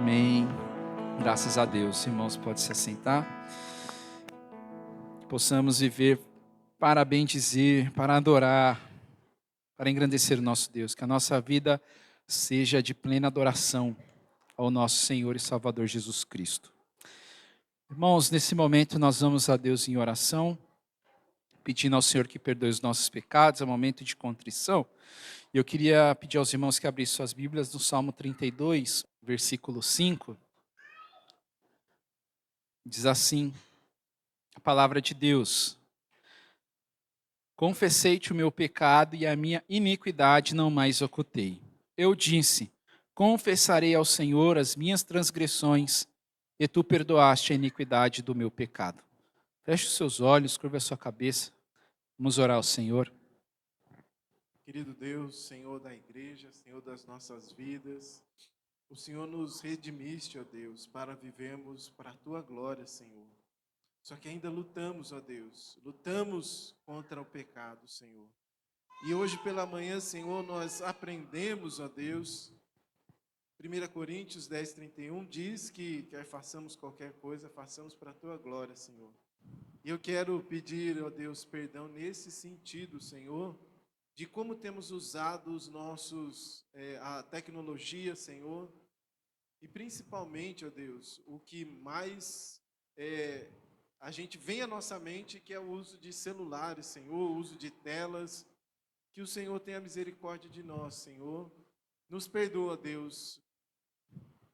Amém. Graças a Deus. Irmãos, pode se assentar. Que possamos viver para bendizer, para adorar, para engrandecer o nosso Deus. Que a nossa vida seja de plena adoração ao nosso Senhor e Salvador Jesus Cristo. Irmãos, nesse momento nós vamos a Deus em oração, pedindo ao Senhor que perdoe os nossos pecados, é um momento de contrição. Eu queria pedir aos irmãos que abrissem suas Bíblias no Salmo 32, versículo 5. Diz assim a palavra de Deus: confessei-te o meu pecado e a minha iniquidade não mais ocultei. Eu disse: confessarei ao Senhor as minhas transgressões, e tu perdoaste a iniquidade do meu pecado. Feche os seus olhos, curva a sua cabeça. Vamos orar ao Senhor. Querido Deus, Senhor da igreja, Senhor das nossas vidas, o Senhor nos redimiste, ó Deus, para vivermos para a Tua glória, Senhor. Só que ainda lutamos, ó Deus, lutamos contra o pecado, Senhor. E hoje pela manhã, Senhor, nós aprendemos, ó Deus, 1 Coríntios 10:31 diz que quer façamos qualquer coisa, façamos para a Tua glória, Senhor. E eu quero pedir, ó Deus, perdão nesse sentido, Senhor, de como temos usado a tecnologia, Senhor, e principalmente, ó Deus, o que mais a gente vem à nossa mente, que é o uso de celulares, Senhor, o uso de telas. Que o Senhor tenha misericórdia de nós, Senhor. Nos perdoa, Deus,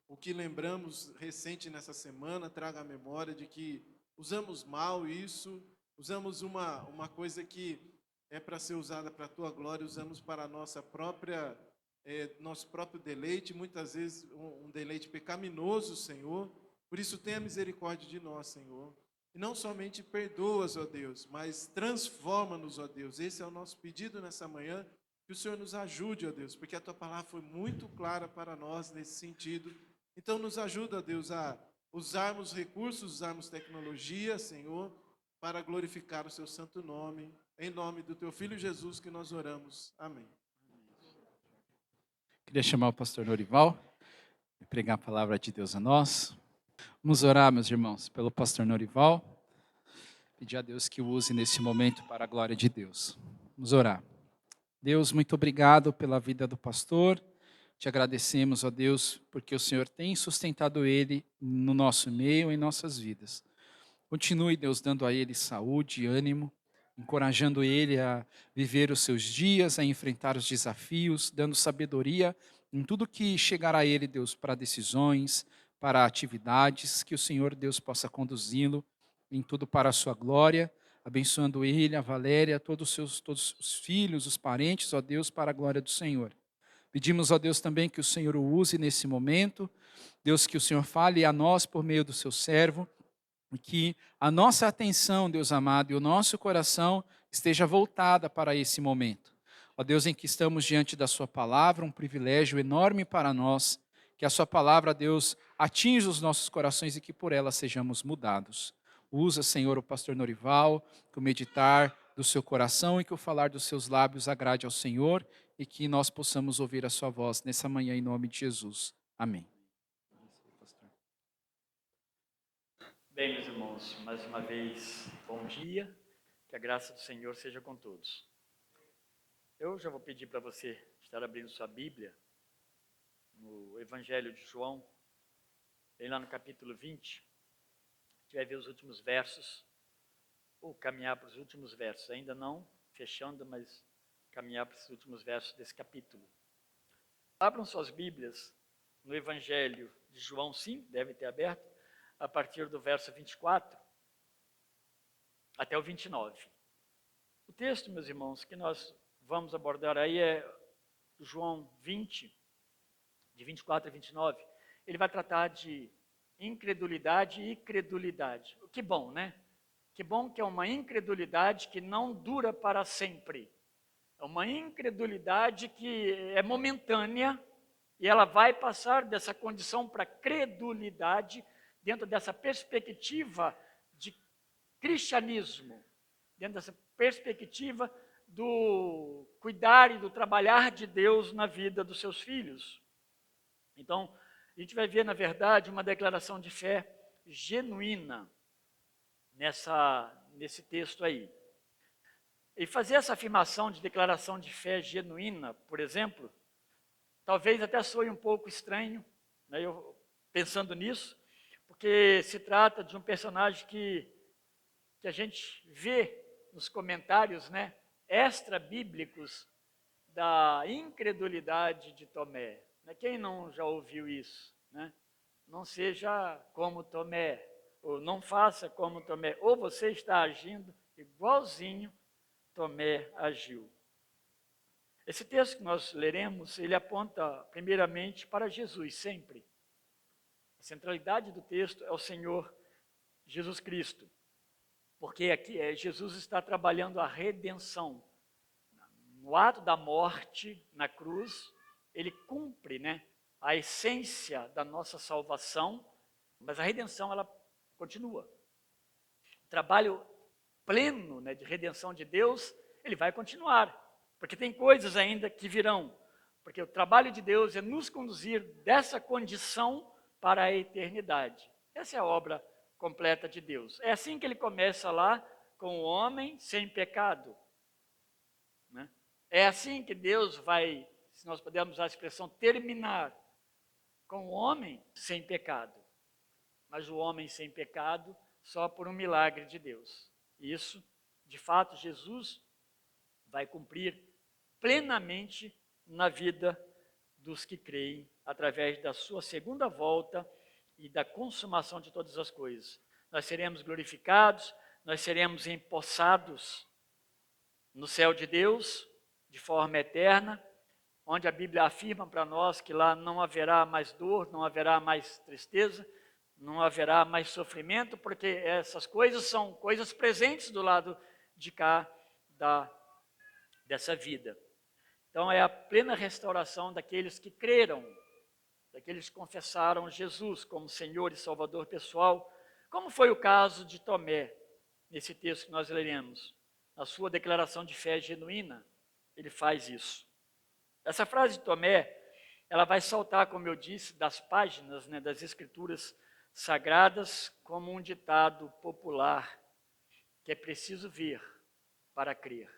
o que lembramos recente nessa semana, traga a memória de que usamos mal isso, usamos uma coisa que é para ser usada para a Tua glória, usamos para a nosso próprio deleite, muitas vezes um deleite pecaminoso, Senhor. Por isso tenha misericórdia de nós, Senhor. E não somente perdoa-nos, ó Deus, mas transforma-nos, ó Deus. Esse é o nosso pedido nessa manhã, que o Senhor nos ajude, ó Deus, porque a Tua palavra foi muito clara para nós nesse sentido. Então nos ajuda, ó Deus, a usarmos recursos, usarmos tecnologia, Senhor, para glorificar o Seu santo nome. Em nome do Teu Filho Jesus que nós oramos. Amém. Queria chamar o pastor Norival e pregar a palavra de Deus a nós. Vamos orar, meus irmãos, pelo pastor Norival. Pedir a Deus que o use nesse momento para a glória de Deus. Vamos orar. Deus, muito obrigado pela vida do pastor. Te agradecemos, ó Deus, porque o Senhor tem sustentado ele no nosso meio, em nossas vidas. Continue, Deus, dando a ele saúde e ânimo, encorajando ele a viver os seus dias, a enfrentar os desafios, dando sabedoria em tudo que chegar a ele, Deus, para decisões, para atividades, que o Senhor, Deus, possa conduzi-lo em tudo para a sua glória, abençoando ele, a Valéria, todos os filhos, os parentes, ó Deus, para a glória do Senhor. Pedimos, ó Deus, também que o Senhor o use nesse momento, Deus, que o Senhor fale a nós por meio do seu servo, e que a nossa atenção, Deus amado, e o nosso coração esteja voltada para esse momento. Ó Deus, em que estamos diante da sua palavra, um privilégio enorme para nós, que a sua palavra, Deus, atinja os nossos corações e que por ela sejamos mudados. Usa, Senhor, o pastor Norival, que o meditar do seu coração e que o falar dos seus lábios agrade ao Senhor e que nós possamos ouvir a sua voz nessa manhã em nome de Jesus. Amém. Bem, meus irmãos, mais uma vez, bom dia, que a graça do Senhor seja com todos. Eu já vou pedir para você estar abrindo sua Bíblia no Evangelho de João, bem lá no capítulo 20, a gente vai ver os últimos versos, ou caminhar para os últimos versos, ainda não fechando, mas caminhar para os últimos versos desse capítulo. Abram suas Bíblias no Evangelho de João, sim, deve ter aberto, a partir do verso 24 até o 29. O texto, meus irmãos, que nós vamos abordar aí é João 20, de 24 a 29. Ele vai tratar de incredulidade e credulidade. Que bom, né? Que bom que é uma incredulidade que não dura para sempre. É uma incredulidade que é momentânea e ela vai passar dessa condição para credulidade dentro dessa perspectiva de cristianismo, dentro dessa perspectiva do cuidar e do trabalhar de Deus na vida dos seus filhos. Então, A gente vai ver, na verdade, uma declaração de fé genuína nesse texto aí. E fazer essa afirmação de declaração de fé genuína, por exemplo, talvez até soe um pouco estranho, né, eu pensando nisso, porque se trata de um personagem que a gente vê nos comentários, né, extra-bíblicos da incredulidade de Tomé. Quem não já ouviu isso? Né? Não seja como Tomé, ou não faça como Tomé, ou você está agindo igualzinho Tomé agiu. Esse texto que nós leremos, ele aponta primeiramente para Jesus, sempre. A centralidade do texto é o Senhor Jesus Cristo, porque aqui Jesus está trabalhando a redenção. No ato da morte na cruz, ele cumpre, né, a essência da nossa salvação, mas a redenção ela continua. O trabalho pleno, né, de redenção de Deus, ele vai continuar, porque tem coisas ainda que virão, porque o trabalho de Deus é nos conduzir dessa condição para a eternidade. Essa é a obra completa de Deus. É assim que ele começa lá com o homem sem pecado. Né? É assim que Deus vai, se nós pudermos usar a expressão, terminar com o homem sem pecado. Mas o homem sem pecado só por um milagre de Deus. Isso, de fato, Jesus vai cumprir plenamente na vida dos que creem, através da sua segunda volta e da consumação de todas as coisas. Nós seremos glorificados, nós seremos empossados no céu de Deus, de forma eterna, onde a Bíblia afirma para nós que lá não haverá mais dor, não haverá mais tristeza, não haverá mais sofrimento, porque essas coisas são coisas presentes do lado de cá dessa vida. Então é a plena restauração daqueles que creram, daqueles que confessaram Jesus como Senhor e Salvador pessoal, como foi o caso de Tomé, nesse texto que nós leremos. Na sua declaração de fé genuína, ele faz isso. Essa frase de Tomé, ela vai saltar, como eu disse, das páginas, né, das Escrituras Sagradas, como um ditado popular, que é preciso ver para crer.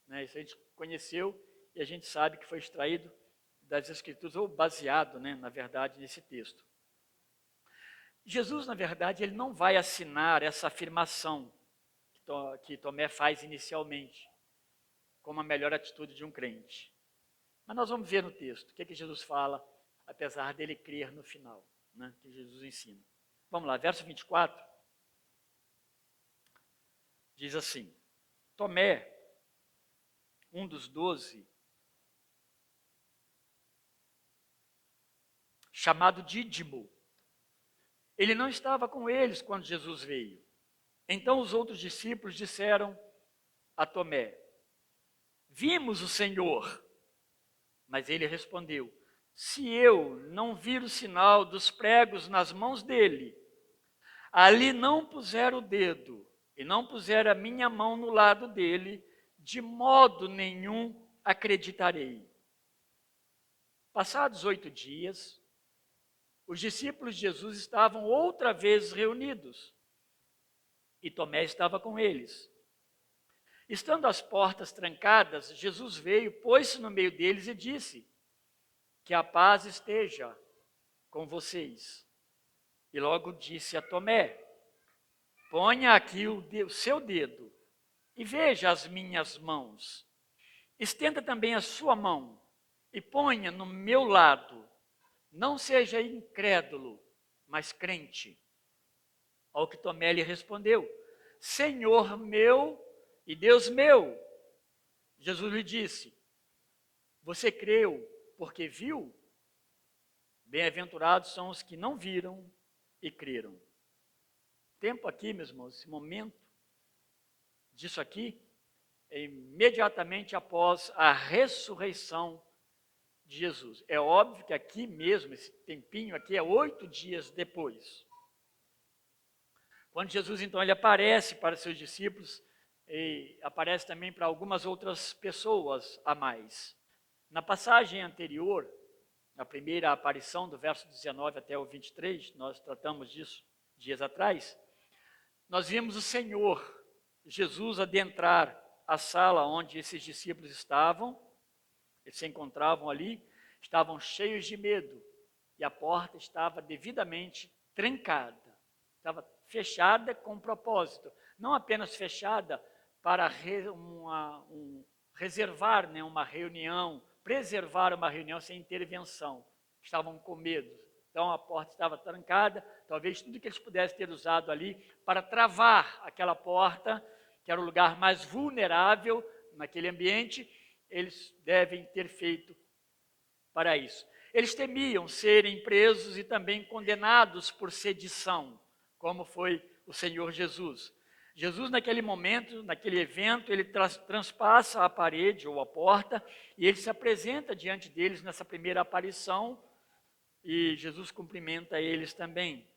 Né? Isso a gente conheceu e a gente sabe que foi extraído das Escrituras, ou baseado, né, na verdade, nesse texto. Jesus, na verdade, ele não vai assinar essa afirmação que Tomé faz inicialmente, como a melhor atitude de um crente. Mas nós vamos ver no texto o que Jesus fala, apesar dele crer no final, né, que Jesus ensina. Vamos lá, verso 24. Diz assim: Tomé, um dos 12, chamado Dídimo, ele não estava com eles quando Jesus veio. Então os outros discípulos disseram a Tomé: vimos o Senhor. Mas ele respondeu: se eu não vir o sinal dos pregos nas mãos dele, ali não puser o dedo e não puser a minha mão no lado dele, de modo nenhum acreditarei. Passados 8 dias, os discípulos de Jesus estavam outra vez reunidos e Tomé estava com eles. Estando as portas trancadas, Jesus veio, pôs-se no meio deles e disse: que a paz esteja com vocês. E logo disse a Tomé: ponha aqui o seu dedo e veja as minhas mãos. Estenda também a sua mão e ponha no meu lado. Não seja incrédulo, mas crente. Ao que Tomé lhe respondeu: Senhor meu e Deus meu. Jesus lhe disse: você creu porque viu? Bem-aventurados são os que não viram e creram. Tempo aqui, meus irmãos, esse momento disso aqui é imediatamente após a ressurreição de Jesus. É óbvio que aqui mesmo, esse tempinho aqui é 8 dias depois. Quando Jesus, então, ele aparece para seus discípulos e aparece também para algumas outras pessoas a mais. Na passagem anterior, a primeira aparição, do verso 19 até o 23, nós tratamos disso dias atrás, nós vimos o Senhor Jesus adentrar a sala onde esses discípulos estavam, eles se encontravam ali, estavam cheios de medo, e a porta estava devidamente trancada, estava fechada com propósito, não apenas fechada para reservar, né, uma reunião, preservar uma reunião sem intervenção, estavam com medo, então a porta estava trancada, talvez tudo que eles pudessem ter usado ali para travar aquela porta, que era o lugar mais vulnerável naquele ambiente, eles devem ter feito para isso. Eles temiam serem presos e também condenados por sedição, como foi o Senhor Jesus. Jesus, naquele momento, naquele evento, ele transpassa a parede ou a porta e ele se apresenta diante deles nessa primeira aparição e Jesus cumprimenta eles também.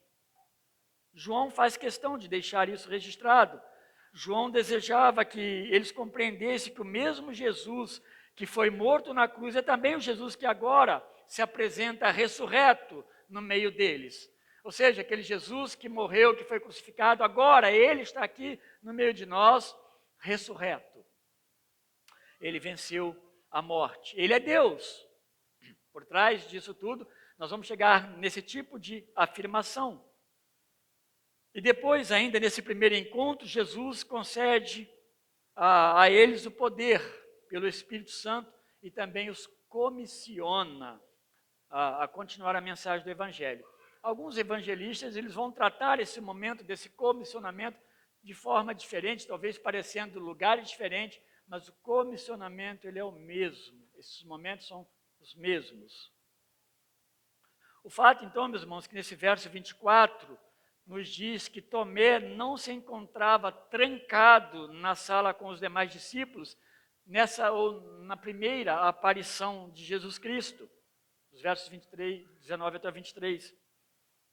João faz questão de deixar isso registrado. João desejava que eles compreendessem que o mesmo Jesus que foi morto na cruz é também o Jesus que agora se apresenta ressurreto no meio deles. Ou seja, aquele Jesus que morreu, que foi crucificado, agora ele está aqui no meio de nós, ressurreto. Ele venceu a morte. Ele é Deus. Por trás disso tudo, nós vamos chegar nesse tipo de afirmação. E depois, ainda nesse primeiro encontro, Jesus concede a eles o poder pelo Espírito Santo e também os comissiona a continuar a mensagem do Evangelho. Alguns evangelistas eles vão tratar esse momento desse comissionamento de forma diferente, talvez parecendo lugares diferentes, mas o comissionamento ele é o mesmo. Esses momentos são os mesmos. O fato, então, meus irmãos, que nesse verso 24 nos diz que Tomé não se encontrava trancado na sala com os demais discípulos nessa ou na primeira aparição de Jesus Cristo, os versos 19 até 23.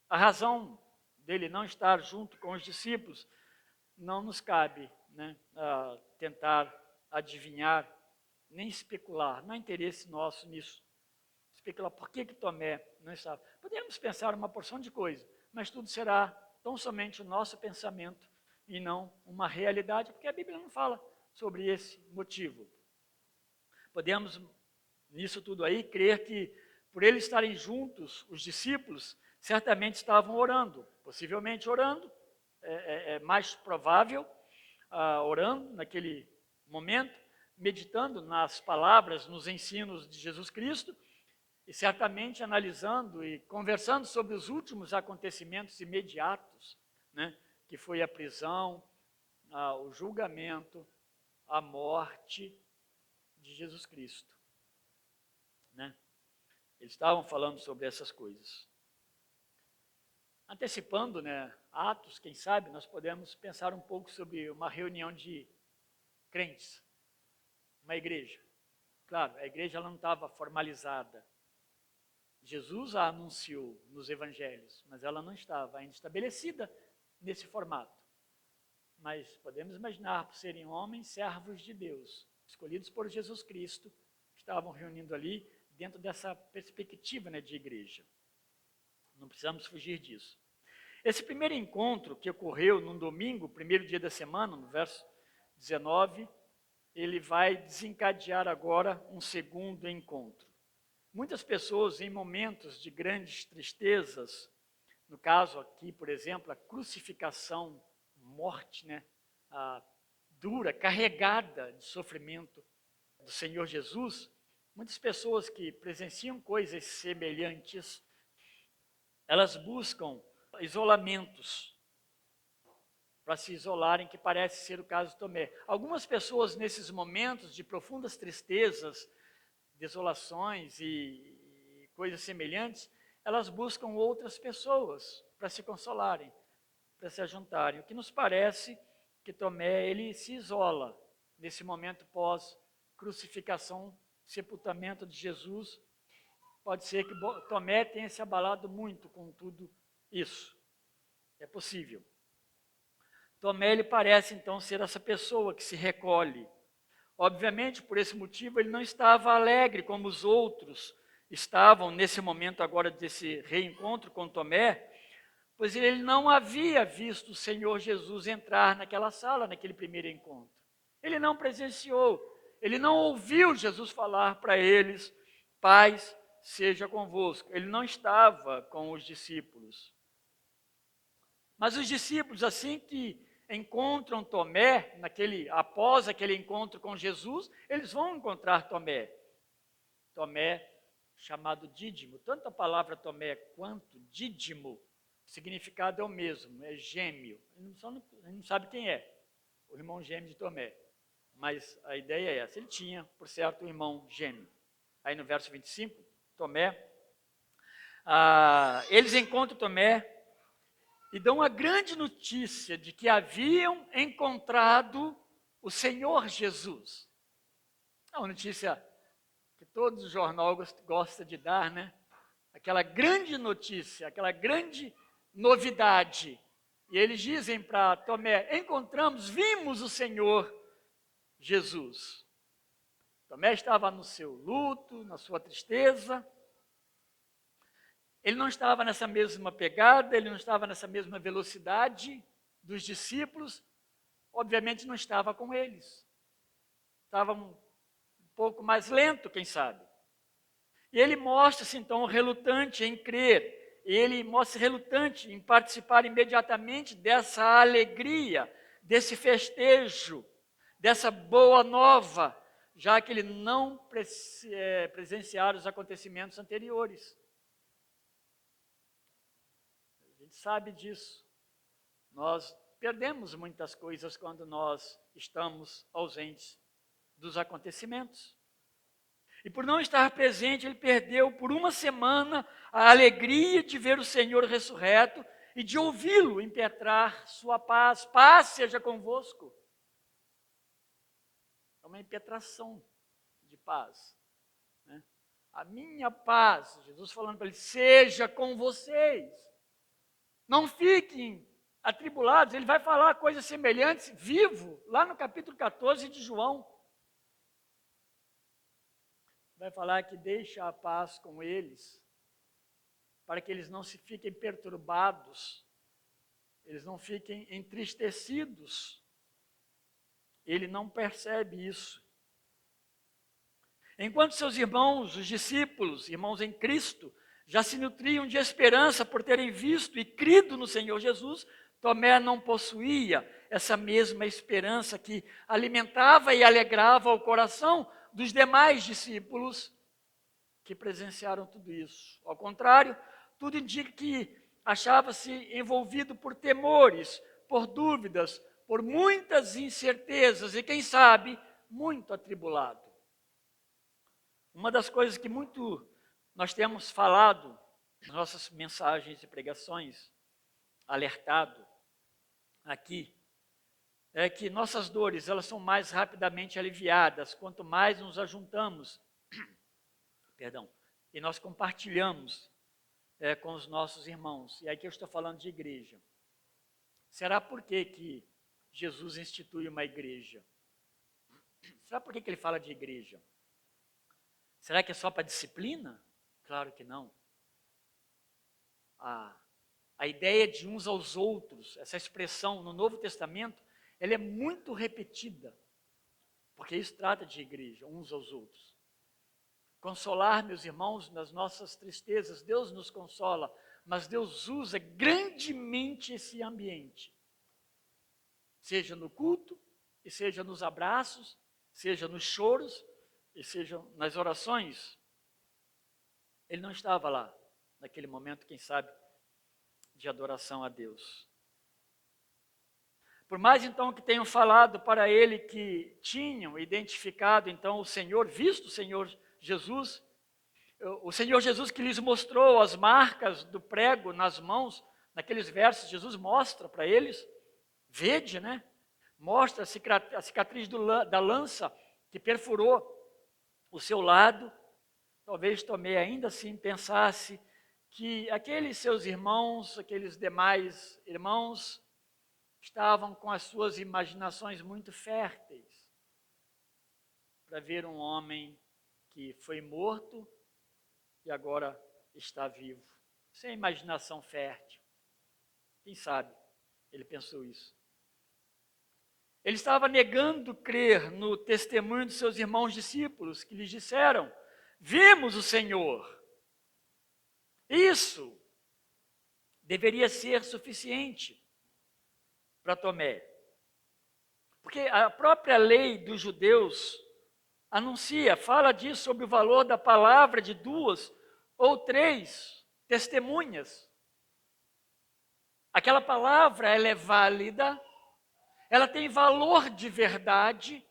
A razão dele não estar junto com os discípulos não nos cabe, né, tentar adivinhar, nem especular, não há interesse nosso nisso. Especular por que Tomé não estava. Podemos pensar uma porção de coisas, mas tudo será tão somente o nosso pensamento e não uma realidade, porque a Bíblia não fala sobre esse motivo. Podemos, nisso tudo aí, crer que por eles estarem juntos, os discípulos certamente estavam orando, possivelmente orando, é mais provável, orando naquele momento, meditando nas palavras, nos ensinos de Jesus Cristo, e certamente analisando e conversando sobre os últimos acontecimentos imediatos, né, que foi a prisão, o julgamento, a morte de Jesus Cristo. Né? Eles estavam falando sobre essas coisas. Antecipando, né, Atos, quem sabe, nós podemos pensar um pouco sobre uma reunião de crentes, uma igreja. Claro, a igreja ela não estava formalizada. Jesus a anunciou nos evangelhos, mas ela não estava ainda estabelecida nesse formato. Mas podemos imaginar, por serem homens, servos de Deus, escolhidos por Jesus Cristo, que estavam reunindo ali dentro dessa perspectiva, né, de igreja. Não precisamos fugir disso. Esse primeiro encontro que ocorreu num domingo, primeiro dia da semana, no verso 19, ele vai desencadear agora um segundo encontro. Muitas pessoas, em momentos de grandes tristezas, no caso aqui, por exemplo, a crucificação, morte, né, dura, carregada de sofrimento do Senhor Jesus, muitas pessoas que presenciam coisas semelhantes, elas buscam isolamentos para se isolarem, que parece ser o caso de Tomé. Algumas pessoas, nesses momentos de profundas tristezas, desolações e coisas semelhantes, elas buscam outras pessoas para se consolarem, para se ajuntarem. O que nos parece que Tomé ele se isola nesse momento pós-crucificação, sepultamento de Jesus. Pode ser que Tomé tenha se abalado muito com tudo isso. É possível. Tomé ele parece então ser essa pessoa que se recolhe. Obviamente, por esse motivo, ele não estava alegre como os outros estavam nesse momento agora desse reencontro com Tomé, pois ele não havia visto o Senhor Jesus entrar naquela sala, naquele primeiro encontro. Ele não presenciou, ele não ouviu Jesus falar para eles, paz seja convosco. Ele não estava com os discípulos. Mas os discípulos, assim que encontram Tomé, após aquele encontro com Jesus, eles vão encontrar Tomé. Tomé, chamado Dídimo. Tanto a palavra Tomé quanto Dídimo, o significado é o mesmo, é gêmeo. A gente não sabe quem é, o irmão gêmeo de Tomé. Mas a ideia é essa. Ele tinha, por certo, um irmão gêmeo. Aí no verso 25, Tomé, eles encontram Tomé e dão a grande notícia de que haviam encontrado o Senhor Jesus. É uma notícia que todo jornal gosta de dar, né? Aquela grande notícia, aquela grande novidade. E eles dizem para Tomé, vimos o Senhor Jesus. Tomé estava no seu luto, na sua tristeza. Ele não estava nessa mesma pegada, ele não estava nessa mesma velocidade dos discípulos. Obviamente não estava com eles. Estava um pouco mais lento, quem sabe. E ele mostra-se então relutante em crer. Ele mostra-se relutante em participar imediatamente dessa alegria, desse festejo, dessa boa nova, já que ele não presenciara os acontecimentos anteriores. A gente sabe disso. Nós perdemos muitas coisas quando nós estamos ausentes dos acontecimentos. E por não estar presente, ele perdeu por uma semana a alegria de ver o Senhor ressurreto e de ouvi-lo impetrar sua paz. Paz seja convosco. É uma impetração de paz. Né? A minha paz, Jesus falando para ele, seja com vocês. Não fiquem atribulados. Ele vai falar coisas semelhantes, vivo, lá no capítulo 14 de João. Vai falar que deixa a paz com eles, para que eles não se fiquem perturbados, eles não fiquem entristecidos. Ele não percebe isso. Enquanto seus irmãos, os discípulos, irmãos em Cristo, já se nutriam de esperança por terem visto e crido no Senhor Jesus, Tomé não possuía essa mesma esperança que alimentava e alegrava o coração dos demais discípulos que presenciaram tudo isso. Ao contrário, tudo indica que achava-se envolvido por temores, por dúvidas, por muitas incertezas e, quem sabe, muito atribulado. Uma das coisas que muito nós temos falado nas nossas mensagens e pregações, alertado aqui, é que nossas dores, elas são mais rapidamente aliviadas quanto mais nos ajuntamos, e nós compartilhamos com os nossos irmãos. E aqui eu estou falando de igreja. Será por que Jesus institui uma igreja? Será por que ele fala de igreja? Será que é só para disciplina? Claro que não. A ideia de uns aos outros, essa expressão no Novo Testamento, ela é muito repetida, porque isso trata de igreja, uns aos outros. Consolar, meus irmãos, nas nossas tristezas, Deus nos consola, mas Deus usa grandemente esse ambiente, seja no culto, e seja nos abraços, seja nos choros, e seja nas orações. Ele não estava lá, naquele momento, quem sabe, de adoração a Deus. Por mais então que tenham falado para ele que tinham identificado então o Senhor, visto o Senhor Jesus que lhes mostrou as marcas do prego nas mãos, naqueles versos, Jesus mostra para eles, vede, né? Mostra a cicatriz da lança que perfurou o seu lado. Talvez Tomé ainda assim pensasse que aqueles seus irmãos, aqueles demais irmãos, estavam com as suas imaginações muito e agora está vivo. Sem imaginação fértil. Quem sabe ele pensou isso. Ele estava negando crer no testemunho dos seus irmãos discípulos, que lhes disseram: vimos o Senhor. Isso deveria ser suficiente para Tomé. Porque a própria lei dos judeus anuncia, fala disso, sobre o valor da palavra de 2 ou 3 testemunhas. Aquela palavra, ela é válida, ela tem valor de verdade,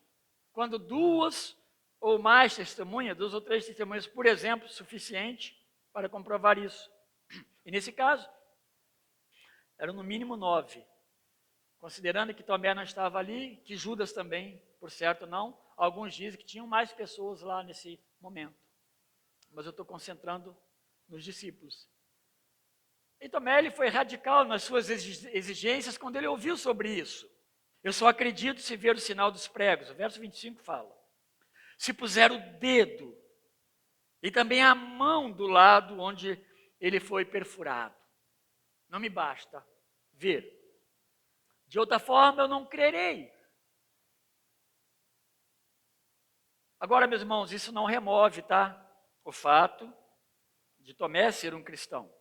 quando 2 ou mais testemunhas, 2 ou 3 testemunhas, por exemplo, suficiente para comprovar isso. E nesse caso, eram no mínimo 9. Considerando que Tomé não estava ali, que Judas também, por certo, não. Alguns dizem que tinham mais pessoas lá nesse momento. Mas eu estou concentrando nos discípulos. E Tomé ele foi radical nas suas exigências quando ele ouviu sobre isso. Eu só acredito se ver o sinal dos pregos. O verso 25 fala: se puser o dedo e também a mão do lado onde ele foi perfurado. Não me basta ver. De outra forma, eu não crerei. Agora, meus irmãos, isso não remove, o fato de Tomé ser um cristão,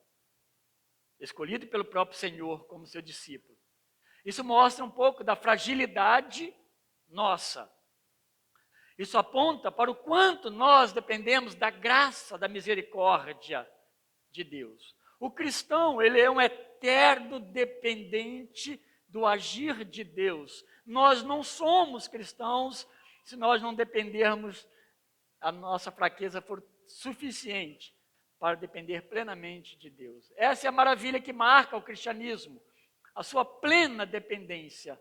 escolhido pelo próprio Senhor como seu discípulo. Isso mostra um pouco da fragilidade nossa. Isso aponta para o quanto nós dependemos da graça, da misericórdia de Deus. O cristão, ele é um eterno dependente do agir de Deus. Nós não somos cristãos se nós não dependermos, a nossa fraqueza for suficiente para depender plenamente de Deus. Essa é a maravilha que marca o cristianismo, a sua plena dependência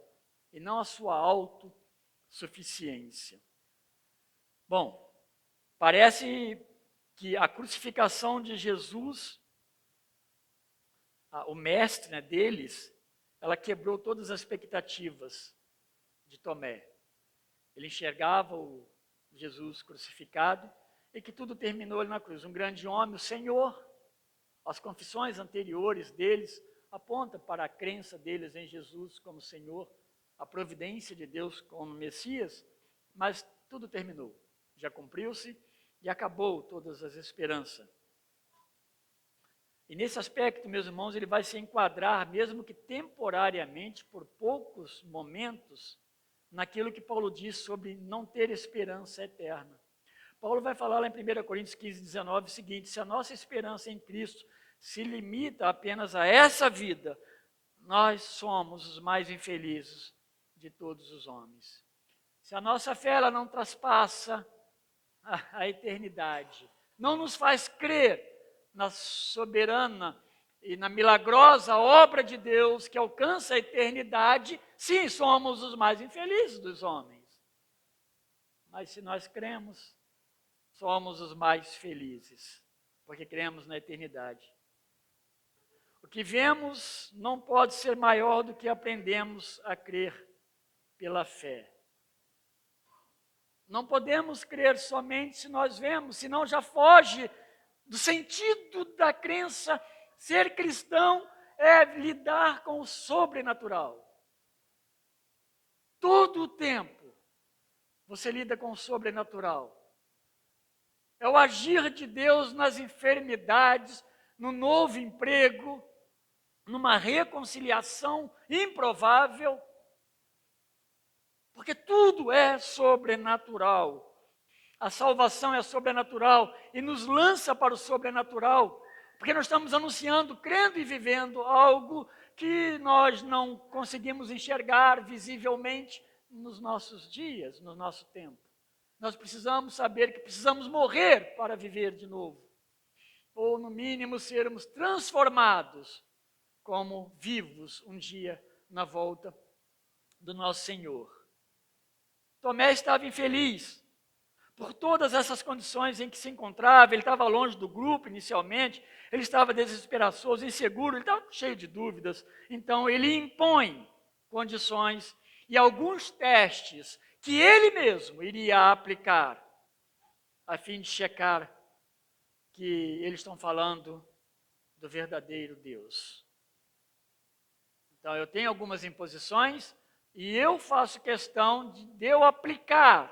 e não a sua autossuficiência. Bom, parece que a crucificação de Jesus, o mestre deles, ela quebrou todas as expectativas de Tomé. Ele enxergava o Jesus crucificado e que tudo terminou ali na cruz. Um grande homem, o Senhor. As confissões anteriores deles apontam para a crença deles em Jesus como Senhor, a providência de Deus como Messias, mas tudo terminou. Já cumpriu-se e acabou todas as esperanças. E nesse aspecto, meus irmãos, ele vai se enquadrar, mesmo que temporariamente, por poucos momentos, naquilo que Paulo diz sobre não ter esperança eterna. Paulo vai falar lá em 1 Coríntios 15, 19, o seguinte: se a nossa esperança em Cristo se limita apenas a essa vida, nós somos os mais infelizes de todos os homens. Se a nossa fé ela não traspassa a eternidade, não nos faz crer na soberana e na milagrosa obra de Deus que alcança a eternidade, sim, somos os mais infelizes dos homens. Mas se nós cremos, somos os mais felizes, porque cremos na eternidade. O que vemos não pode ser maior do que aprendemos a crer pela fé. Não podemos crer somente se nós vemos, senão já foge do sentido da crença. Ser cristão é lidar com o sobrenatural. Todo o tempo você lida com o sobrenatural. É o agir de Deus nas enfermidades, no novo emprego, numa reconciliação improvável. Porque tudo é sobrenatural. A salvação é sobrenatural e nos lança para o sobrenatural, porque nós estamos anunciando, crendo e vivendo algo que nós não conseguimos enxergar visivelmente nos nossos dias, no nosso tempo. Nós precisamos saber que precisamos morrer para viver de novo, ou no mínimo sermos transformados como vivos um dia na volta do nosso Senhor. Tomé estava infeliz por todas essas condições em que se encontrava. Ele estava longe do grupo inicialmente, ele estava desesperançoso, inseguro, ele estava cheio de dúvidas. Então ele impõe condições e alguns testes que ele mesmo iria aplicar a fim de checar que eles estão falando do verdadeiro Deus. Então, eu tenho algumas imposições e eu faço questão de eu aplicar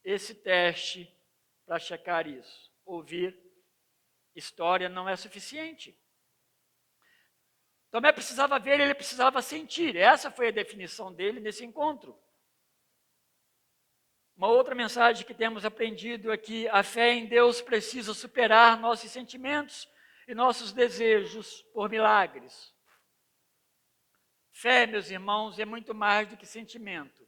esse teste para checar isso. Ouvir história não é suficiente. Tomé precisava ver, ele precisava sentir. Essa foi a definição dele nesse encontro. Uma outra mensagem que temos aprendido é que a fé em Deus precisa superar nossos sentimentos e nossos desejos por milagres. Fé, meus irmãos, é muito mais do que sentimento.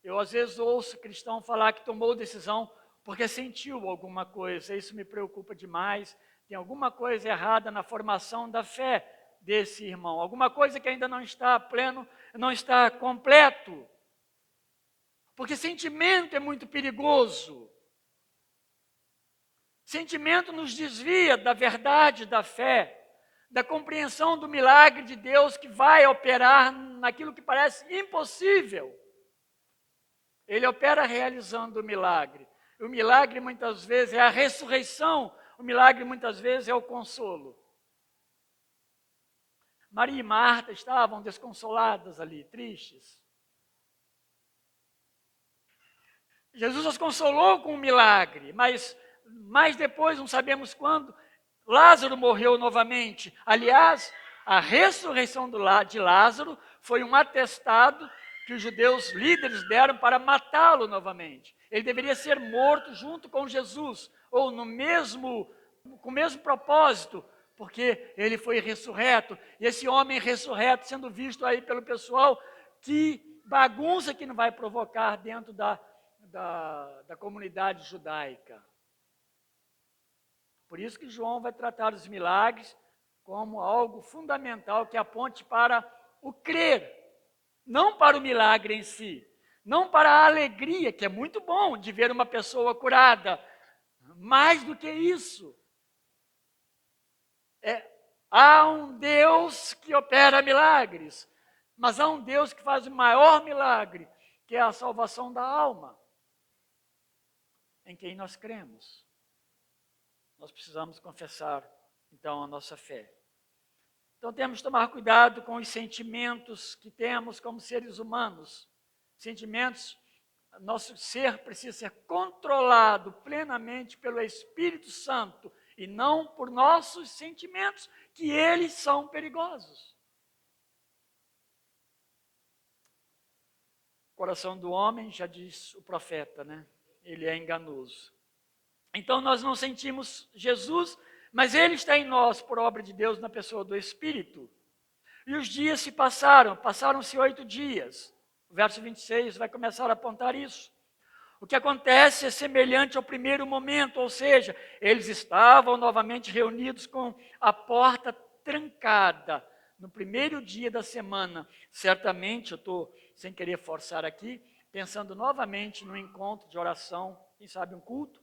Eu, às vezes, ouço cristão falar que tomou decisão porque sentiu alguma coisa. Isso me preocupa demais. Tem alguma coisa errada na formação da fé desse irmão. Alguma coisa que ainda não está pleno, não está completo. Porque sentimento é muito perigoso. Sentimento nos desvia da verdade da fé, da compreensão do milagre de Deus que vai operar naquilo que parece impossível. Ele opera realizando o milagre. O milagre muitas vezes é a ressurreição, o milagre muitas vezes é o consolo. Maria e Marta estavam desconsoladas ali, tristes. Jesus as consolou com um milagre, mas depois, não sabemos quando, Lázaro morreu novamente. Aliás, a ressurreição de Lázaro foi um atestado que os judeus líderes deram para matá-lo novamente. Ele deveria ser morto junto com Jesus, ou com o mesmo propósito, porque ele foi ressurreto. E esse homem ressurreto sendo visto aí pelo pessoal, que bagunça que não vai provocar dentro da comunidade judaica. Por isso que João vai tratar os milagres como algo fundamental que aponte para o crer, não para o milagre em si, não para a alegria, que é muito bom de ver uma pessoa curada. Mais do que isso, há um Deus que opera milagres, mas há um Deus que faz o maior milagre, que é a salvação da alma, em quem nós cremos. Nós precisamos confessar, então, a nossa fé. Então, temos que tomar cuidado com os sentimentos que temos como seres humanos. Sentimentos, nosso ser precisa ser controlado plenamente pelo Espírito Santo e não por nossos sentimentos, que eles são perigosos. O coração do homem, já diz o profeta, né? Ele é enganoso. Então nós não sentimos Jesus, mas Ele está em nós por obra de Deus na pessoa do Espírito. E os dias se passaram-se 8 dias. O verso 26 vai começar a apontar isso. O que acontece é semelhante ao primeiro momento, ou seja, eles estavam novamente reunidos com a porta trancada. No primeiro dia da semana, certamente, eu estou sem querer forçar aqui, pensando novamente no encontro de oração, quem sabe um culto.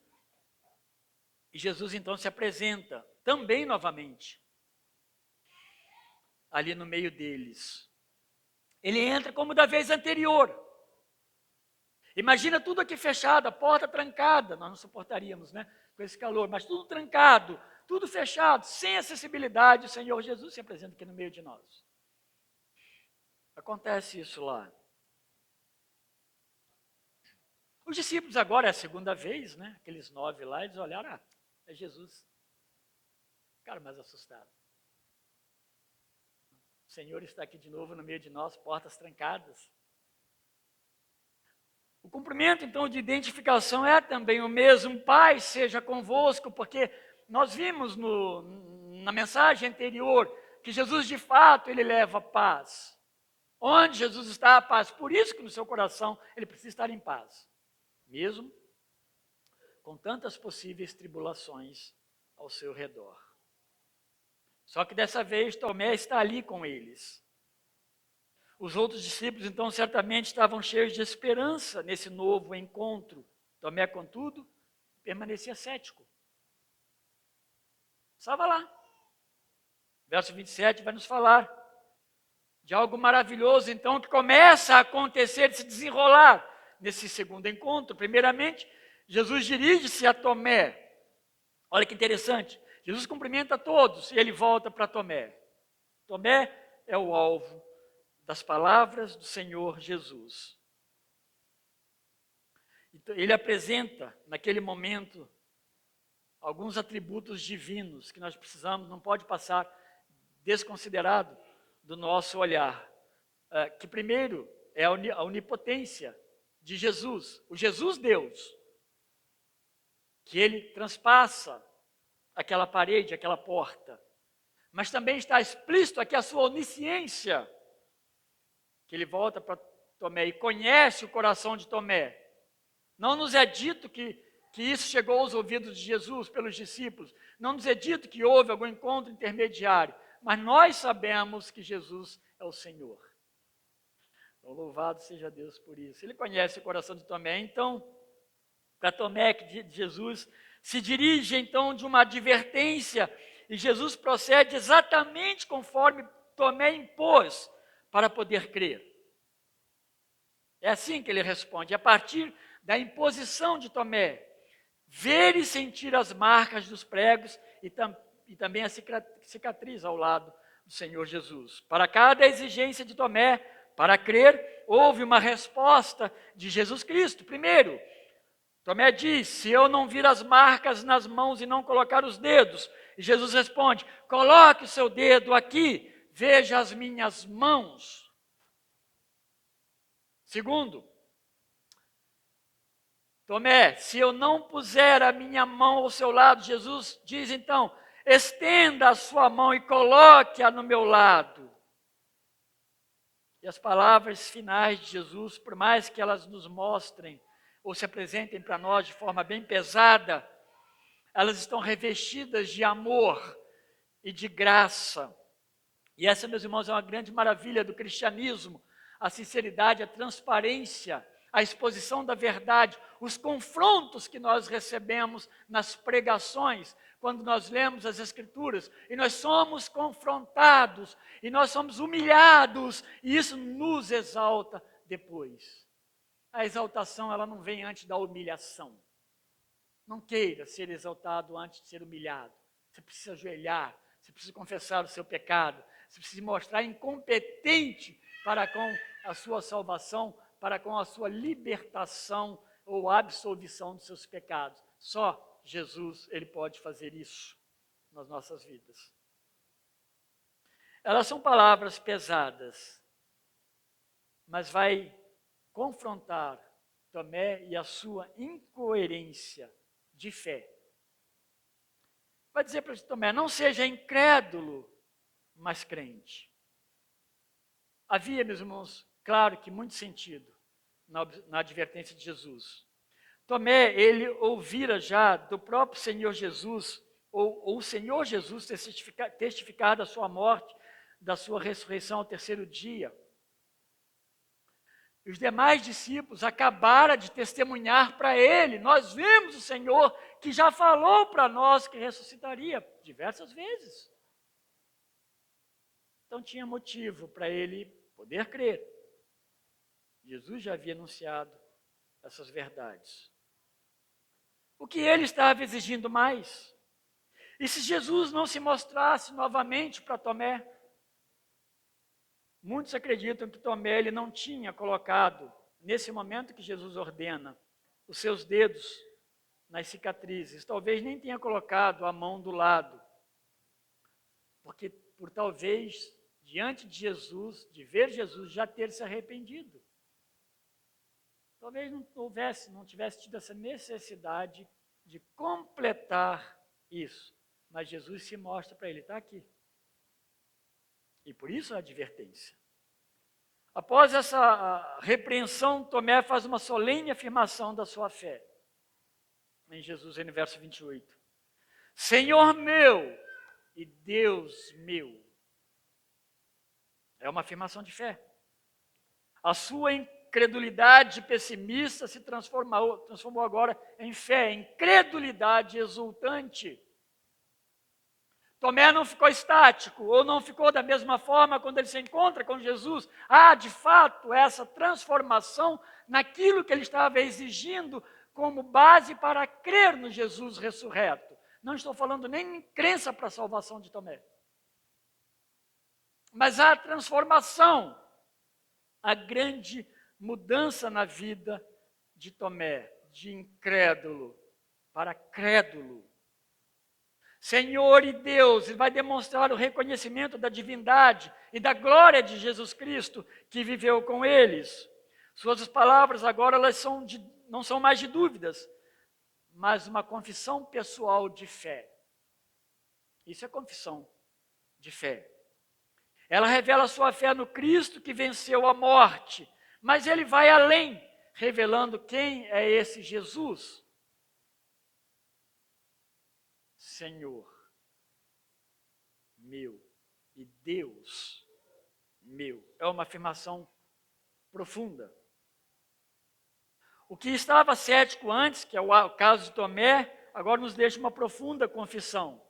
E Jesus então se apresenta também novamente, ali no meio deles. Ele entra como da vez anterior. Imagina tudo aqui fechado, a porta trancada, nós não suportaríamos, né, com esse calor, mas tudo trancado, tudo fechado, sem acessibilidade, o Senhor Jesus se apresenta aqui no meio de nós. Acontece isso lá. Os discípulos agora é a segunda vez, né, aqueles 9 lá, eles olharam, é Jesus. Ficaram mais assustados. O Senhor está aqui de novo no meio de nós, portas trancadas. O cumprimento, então, de identificação é também o mesmo. Pai seja convosco, porque nós vimos na mensagem anterior que Jesus, de fato, ele leva paz. Onde Jesus está, a paz. Por isso que no seu coração ele precisa estar em paz. Mesmo com tantas possíveis tribulações ao seu redor. Só que dessa vez Tomé está ali com eles. Os outros discípulos, então, certamente estavam cheios de esperança nesse novo encontro. Tomé, contudo, permanecia cético. Estava lá. Verso 27 vai nos falar de algo maravilhoso, então, que começa a acontecer, de se desenrolar nesse segundo encontro. Primeiramente, Jesus dirige-se a Tomé. Olha que interessante. Jesus cumprimenta todos e ele volta para Tomé. Tomé é o alvo das palavras do Senhor Jesus. Então, ele apresenta, naquele momento, alguns atributos divinos que nós precisamos, não pode passar desconsiderado do nosso olhar. Que primeiro é a onipotência de Jesus, o Jesus Deus, que ele transpassa aquela parede, aquela porta. Mas também está explícito aqui a sua onisciência, que ele volta para Tomé e conhece o coração de Tomé. Não nos é dito que isso chegou aos ouvidos de Jesus pelos discípulos. Não nos é dito que houve algum encontro intermediário. Mas nós sabemos que Jesus é o Senhor. Então, louvado seja Deus por isso. Ele conhece o coração de Tomé. Então, para Tomé, que Jesus se dirige então de uma advertência e Jesus procede exatamente conforme Tomé impôs para poder crer. É assim que ele responde, a partir da imposição de Tomé, ver e sentir as marcas dos pregos e também a cicatriz ao lado do Senhor Jesus. Para cada exigência de Tomé, para crer, houve uma resposta de Jesus Cristo. Primeiro, Tomé diz, se eu não vir as marcas nas mãos e não colocar os dedos, e Jesus responde, coloque o seu dedo aqui, veja as minhas mãos. Segundo, Tomé, se eu não puser a minha mão ao seu lado, Jesus diz então, estenda a sua mão e coloque-a no meu lado. E as palavras finais de Jesus, por mais que elas nos mostrem ou se apresentem para nós de forma bem pesada, elas estão revestidas de amor e de graça. E essa, meus irmãos, é uma grande maravilha do cristianismo, a sinceridade, a transparência, a exposição da verdade, os confrontos que nós recebemos nas pregações, quando nós lemos as Escrituras, e nós somos confrontados, e nós somos humilhados, e isso nos exalta depois. A exaltação, ela não vem antes da humilhação. Não queira ser exaltado antes de ser humilhado. Você precisa ajoelhar, você precisa confessar o seu pecado, você precisa mostrar incompetente para com a sua salvação, para com a sua libertação ou absolvição dos seus pecados. Só Jesus, ele pode fazer isso nas nossas vidas. Elas são palavras pesadas, mas vai confrontar Tomé e a sua incoerência de fé. Vai dizer para Tomé, não seja incrédulo, mas crente. Havia, meus irmãos, claro que muito sentido na advertência de Jesus. Tomé, ele ouvira já do próprio Senhor Jesus, ou o Senhor Jesus testificar da sua morte, da sua ressurreição ao terceiro dia. E os demais discípulos acabaram de testemunhar para ele, nós vimos o Senhor que já falou para nós que ressuscitaria diversas vezes. Então tinha motivo para ele poder crer. Jesus já havia anunciado essas verdades. O que ele estava exigindo mais? E se Jesus não se mostrasse novamente para Tomé? Muitos acreditam que Tomé ele não tinha colocado, nesse momento que Jesus ordena, os seus dedos nas cicatrizes. Talvez nem tenha colocado a mão do lado. Porque por talvez, diante de Jesus, de ver Jesus, já ter se arrependido. Talvez não tivesse tido essa necessidade de completar isso. Mas Jesus se mostra para ele, está aqui. E por isso a advertência. Após essa repreensão, Tomé faz uma solene afirmação da sua fé. Em Jesus, no verso 28. Senhor meu e Deus meu. É uma afirmação de fé. A sua incredulidade pessimista se transformou agora em fé, em credulidade exultante. Tomé não ficou estático, ou não ficou da mesma forma quando ele se encontra com Jesus. De fato, essa transformação naquilo que ele estava exigindo como base para crer no Jesus ressurreto, Não estou falando nem em crença para a salvação de Tomé. Mas a transformação, a grande mudança na vida de Tomé, de incrédulo para crédulo. Senhor e Deus, ele vai demonstrar o reconhecimento da divindade e da glória de Jesus Cristo que viveu com eles. Suas palavras agora elas não são mais de dúvidas, mas uma confissão pessoal de fé. Isso é confissão de fé. Ela revela sua fé no Cristo que venceu a morte, mas ele vai além, revelando quem é esse Jesus. Senhor meu e Deus meu. É uma afirmação profunda. O que estava cético antes, que é o caso de Tomé, agora nos deixa uma profunda confissão.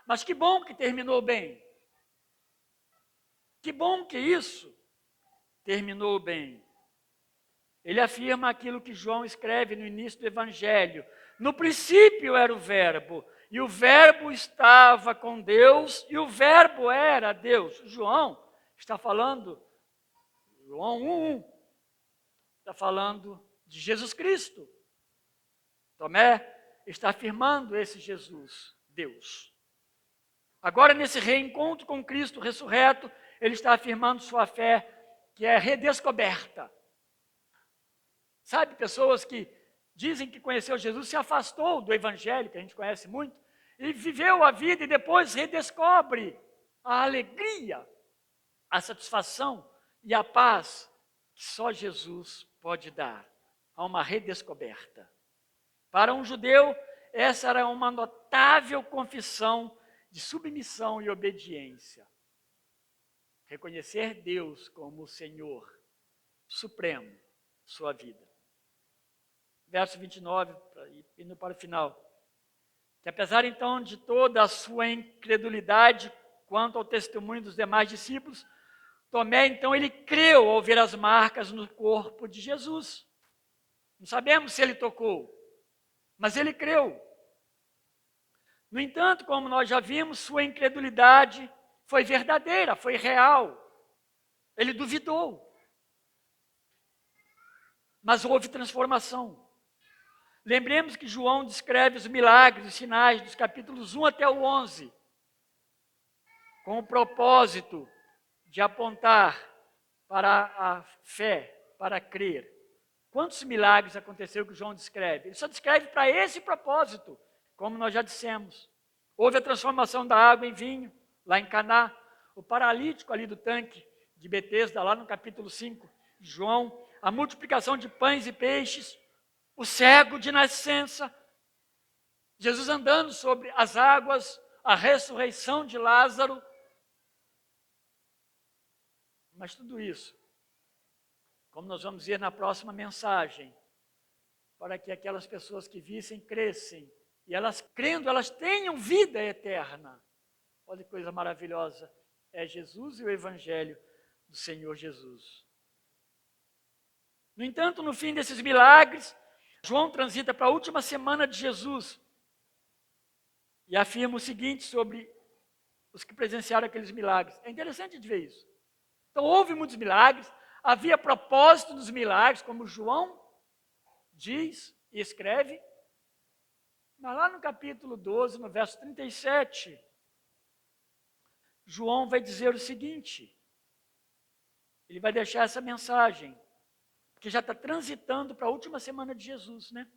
Mas que bom que terminou bem. Que bom que isso terminou bem. Ele afirma aquilo que João escreve no início do Evangelho. No princípio era o Verbo, e o Verbo estava com Deus, e o Verbo era Deus. João está falando, João 1:1, está falando de Jesus Cristo. Tomé está afirmando esse Jesus, Deus. Agora, nesse reencontro com Cristo ressurreto, ele está afirmando sua fé, que é redescoberta. Sabe, pessoas que dizem que conheceu Jesus, se afastou do Evangelho, que a gente conhece muito, e viveu a vida e depois redescobre a alegria, a satisfação e a paz que só Jesus pode dar. Há uma redescoberta. Para um judeu, essa era uma notável confissão de submissão e obediência. Reconhecer Deus como o Senhor supremo de sua vida. Verso 29, indo para o final. Que apesar então de toda a sua incredulidade quanto ao testemunho dos demais discípulos, Tomé então ele creu ao ver as marcas no corpo de Jesus. Não sabemos se ele tocou, mas ele creu. No entanto, como nós já vimos, sua incredulidade foi verdadeira, foi real. Ele duvidou. Mas houve transformação. Lembremos que João descreve os milagres, os sinais dos capítulos 1 até o 11, com o propósito de apontar para a fé, para crer. Quantos milagres aconteceu que João descreve? Ele só descreve para esse propósito, como nós já dissemos. Houve a transformação da água em vinho, lá em Caná. O paralítico ali do tanque de Betesda, lá no capítulo 5 de João. A multiplicação de pães e peixes. O cego de nascença. Jesus andando sobre as águas. A ressurreição de Lázaro. Mas tudo isso, como nós vamos ver na próxima mensagem, para que aquelas pessoas que vissem, crescem, e elas crendo, elas tenham vida eterna. Olha que coisa maravilhosa, é Jesus e o Evangelho do Senhor Jesus. No entanto, no fim desses milagres, João transita para a última semana de Jesus, e afirma o seguinte sobre os que presenciaram aqueles milagres. É interessante de ver isso. Então, houve muitos milagres, havia propósito dos milagres, como João diz e escreve. Mas lá no capítulo 12, no verso 37, João vai dizer o seguinte, ele vai deixar essa mensagem, porque já está transitando para a última semana de Jesus, né?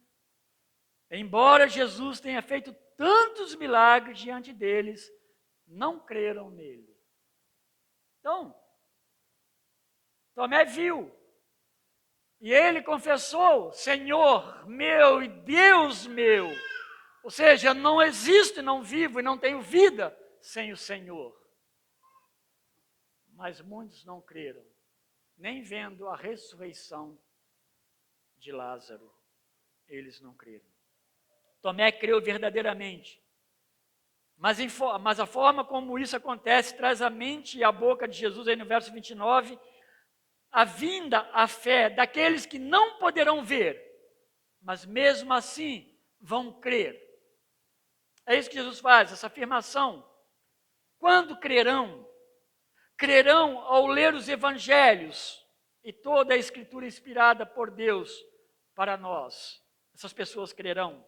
Embora Jesus tenha feito tantos milagres diante deles, não creram nele. Então, Tomé viu, e ele confessou, Senhor meu e Deus meu. Ou seja, não existo e não vivo e não tenho vida sem o Senhor. Mas muitos não creram, nem vendo a ressurreição de Lázaro, eles não creram. Tomé creu verdadeiramente, mas a forma como isso acontece traz à mente e à boca de Jesus, aí no verso 29, a vinda, a fé daqueles que não poderão ver, mas mesmo assim vão crer. É isso que Jesus faz, essa afirmação. Quando crerão? Crerão ao ler os evangelhos e toda a escritura inspirada por Deus para nós. Essas pessoas crerão.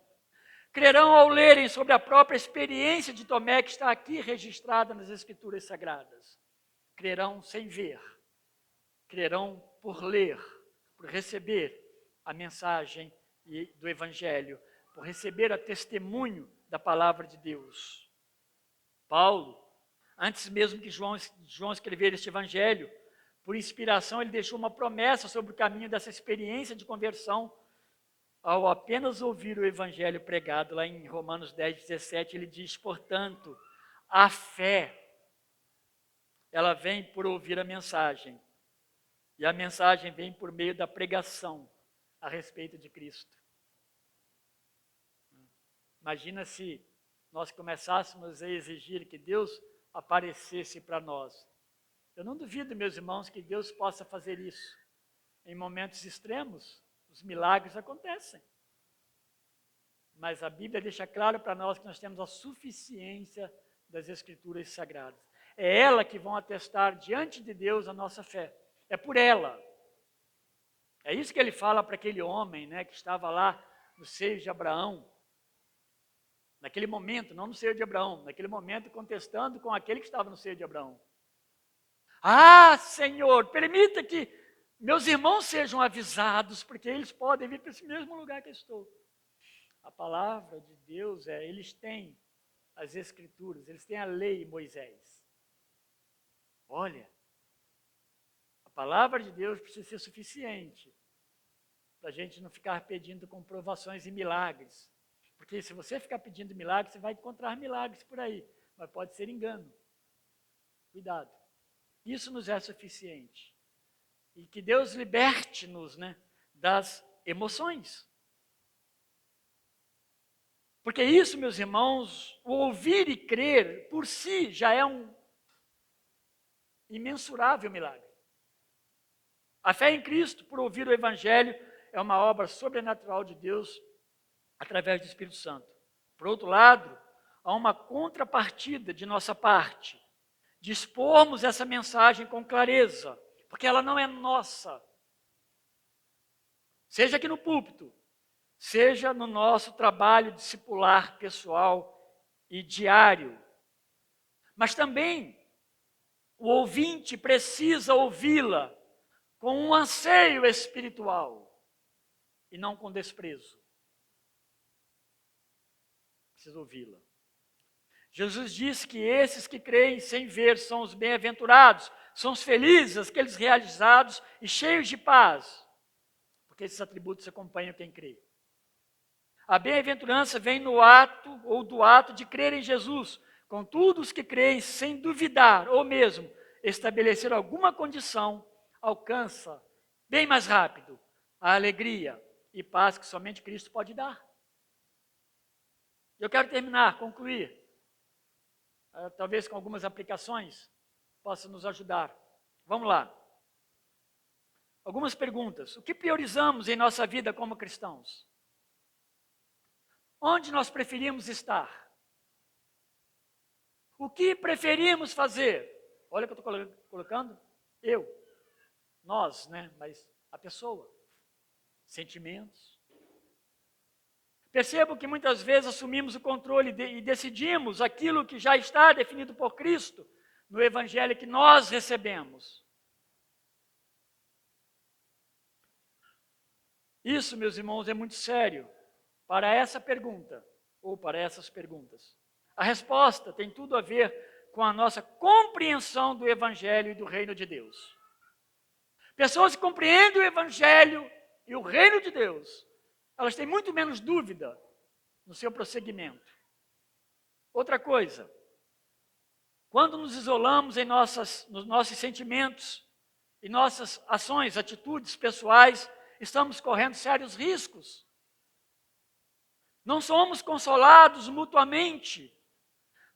Crerão ao lerem sobre a própria experiência de Tomé, que está aqui registrada nas escrituras sagradas. Crerão sem ver. Crerão por ler, por receber a mensagem do evangelho, por receber a testemunho da palavra de Deus. Paulo, antes mesmo que João escrever este evangelho, por inspiração, ele deixou uma promessa sobre o caminho dessa experiência de conversão. Ao apenas ouvir o evangelho pregado, lá em Romanos 10:17, ele diz, portanto, a fé, ela vem por ouvir a mensagem, e a mensagem vem por meio da pregação a respeito de Cristo. Imagina se nós começássemos a exigir que Deus aparecesse para nós. Eu não duvido, meus irmãos, que Deus possa fazer isso. Em momentos extremos, os milagres acontecem. Mas a Bíblia deixa claro para nós que nós temos a suficiência das Escrituras Sagradas. É ela que vão atestar diante de Deus a nossa fé. É por ela. É isso que ele fala para aquele homem, né, que estava lá no seio de Abraão. Naquele momento, não no seio de Abraão, naquele momento contestando com aquele que estava no seio de Abraão. Ah, Senhor, permita que meus irmãos sejam avisados, porque eles podem vir para esse mesmo lugar que eu estou. A palavra de Deus eles têm as Escrituras, eles têm a lei de Moisés. Olha, a palavra de Deus precisa ser suficiente para a gente não ficar pedindo comprovações e milagres. Porque se você ficar pedindo milagres, você vai encontrar milagres por aí, mas pode ser engano. Cuidado. Isso nos é suficiente. E que Deus liberte-nos, né, das emoções. Porque isso, meus irmãos, o ouvir e crer, por si, já é um imensurável milagre. A fé em Cristo, por ouvir o Evangelho, é uma obra sobrenatural de Deus através do Espírito Santo. Por outro lado, há uma contrapartida de nossa parte, de expormos essa mensagem com clareza, porque ela não é nossa. Seja aqui no púlpito, seja no nosso trabalho discipular pessoal e diário. Mas também o ouvinte precisa ouvi-la com um anseio espiritual e não com desprezo. Precisa ouvi-la. Jesus disse que esses que creem sem ver são os bem-aventurados, são os felizes, aqueles realizados e cheios de paz, porque esses atributos acompanham quem crê. A bem-aventurança vem no ato ou do ato de crer em Jesus. Contudo, os que creem sem duvidar ou mesmo estabelecer alguma condição, alcança bem mais rápido a alegria e paz que somente Cristo pode dar. Eu quero terminar, concluir, talvez com algumas aplicações possa nos ajudar. Vamos lá. Algumas perguntas. O que priorizamos em nossa vida como cristãos? Onde nós preferimos estar? O que preferimos fazer? Olha o que eu estou colocando. Eu. Nós, né? Mas a pessoa. Sentimentos. Percebo que muitas vezes assumimos o controle e decidimos aquilo que já está definido por Cristo no Evangelho que nós recebemos. Isso, meus irmãos, é muito sério para essa pergunta, ou para essas perguntas. A resposta tem tudo a ver com a nossa compreensão do Evangelho e do Reino de Deus. Pessoas que compreendem o Evangelho e o Reino de Deus, elas têm muito menos dúvida no seu prosseguimento. Outra coisa, quando nos isolamos nos nossos sentimentos e nossas ações, atitudes pessoais, estamos correndo sérios riscos. Não somos consolados mutuamente.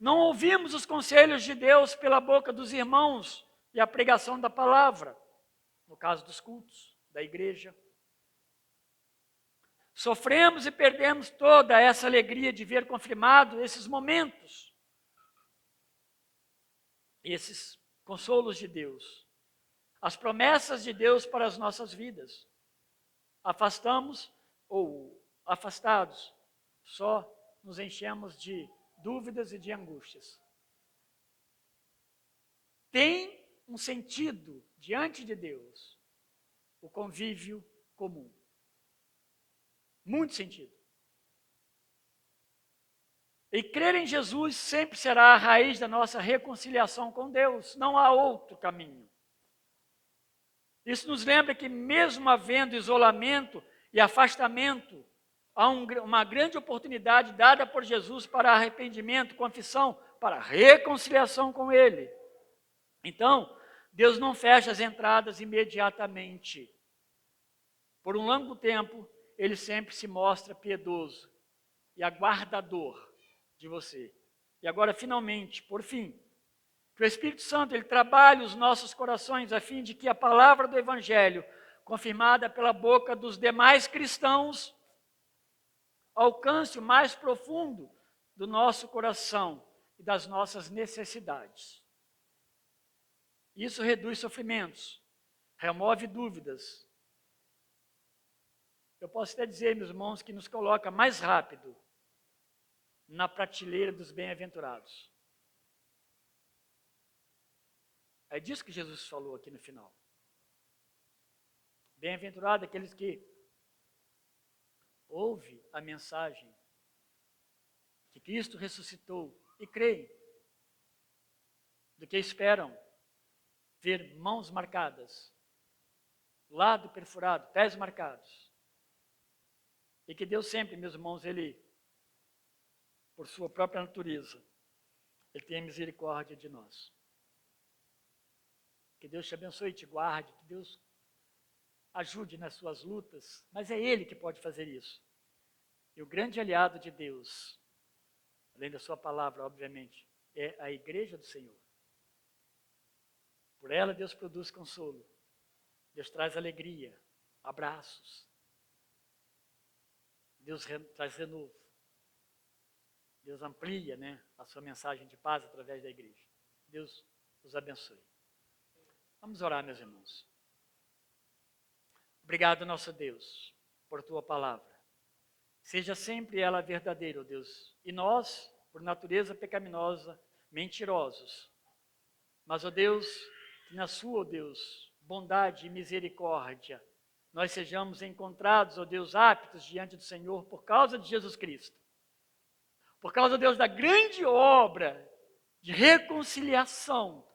Não ouvimos os conselhos de Deus pela boca dos irmãos e a pregação da palavra, no caso dos cultos, da igreja. Sofremos e perdemos toda essa alegria de ver confirmado esses momentos, esses consolos de Deus, as promessas de Deus para as nossas vidas. Afastamos ou afastados, só nos enchemos de dúvidas e de angústias. Tem um sentido diante de Deus o convívio comum. Muito sentido. E crer em Jesus sempre será a raiz da nossa reconciliação com Deus. Não há outro caminho. Isso nos lembra que mesmo havendo isolamento e afastamento, há uma grande oportunidade dada por Jesus para arrependimento, confissão, para reconciliação com Ele. Então, Deus não fecha as entradas imediatamente. Por um longo tempo, Ele sempre se mostra piedoso e aguardador de você. E agora, finalmente, por fim, que o Espírito Santo ele trabalhe os nossos corações a fim de que a palavra do Evangelho, confirmada pela boca dos demais cristãos, alcance o mais profundo do nosso coração e das nossas necessidades. Isso reduz sofrimentos, remove dúvidas. Eu posso até dizer, meus irmãos, que nos coloca mais rápido na prateleira dos bem-aventurados. É disso que Jesus falou aqui no final. Bem-aventurado aqueles que ouvem a mensagem que Cristo ressuscitou e creem, do que esperam ver mãos marcadas, lado perfurado, pés marcados. E que Deus sempre, meus irmãos, Ele, por sua própria natureza, Ele tem misericórdia de nós. Que Deus te abençoe e te guarde, que Deus ajude nas suas lutas, mas é Ele que pode fazer isso. E o grande aliado de Deus, além da sua palavra, obviamente, é a igreja do Senhor. Por ela Deus produz consolo, Deus traz alegria, abraços, Deus traz renovo, Deus amplia, a sua mensagem de paz através da igreja. Deus os abençoe. Vamos orar, meus irmãos. Obrigado, nosso Deus, por tua palavra. Seja sempre ela verdadeira, ó Deus. E nós, por natureza pecaminosa, mentirosos. Mas, ó Deus, que na sua, ó Deus, bondade e misericórdia, nós sejamos encontrados, ó Deus, aptos diante do Senhor por causa de Jesus Cristo. Por causa, ó Deus, da grande obra de reconciliação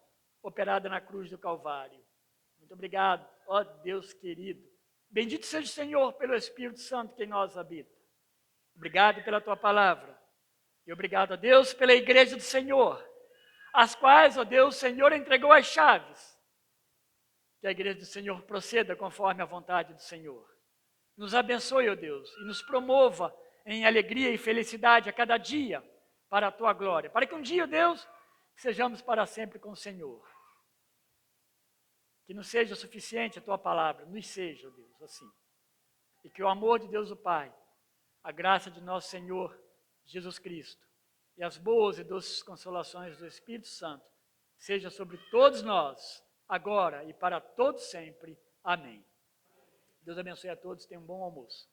operada na cruz do Calvário. Muito obrigado, ó Deus querido. Bendito seja o Senhor pelo Espírito Santo que em nós habita. Obrigado pela tua palavra. E obrigado, ó Deus, pela igreja do Senhor, as quais, ó Deus, o Senhor entregou as chaves. Que a igreja do Senhor proceda conforme a vontade do Senhor. Nos abençoe, ó Deus, e nos promova em alegria e felicidade a cada dia para a tua glória. Para que um dia, ó Deus, sejamos para sempre com o Senhor. Que não seja suficiente a tua palavra, nos seja, ó Deus, assim. E que o amor de Deus o Pai, a graça de nosso Senhor Jesus Cristo e as boas e doces consolações do Espírito Santo seja sobre todos nós, agora e para todos sempre. Amém. Deus abençoe a todos, tenham um bom almoço.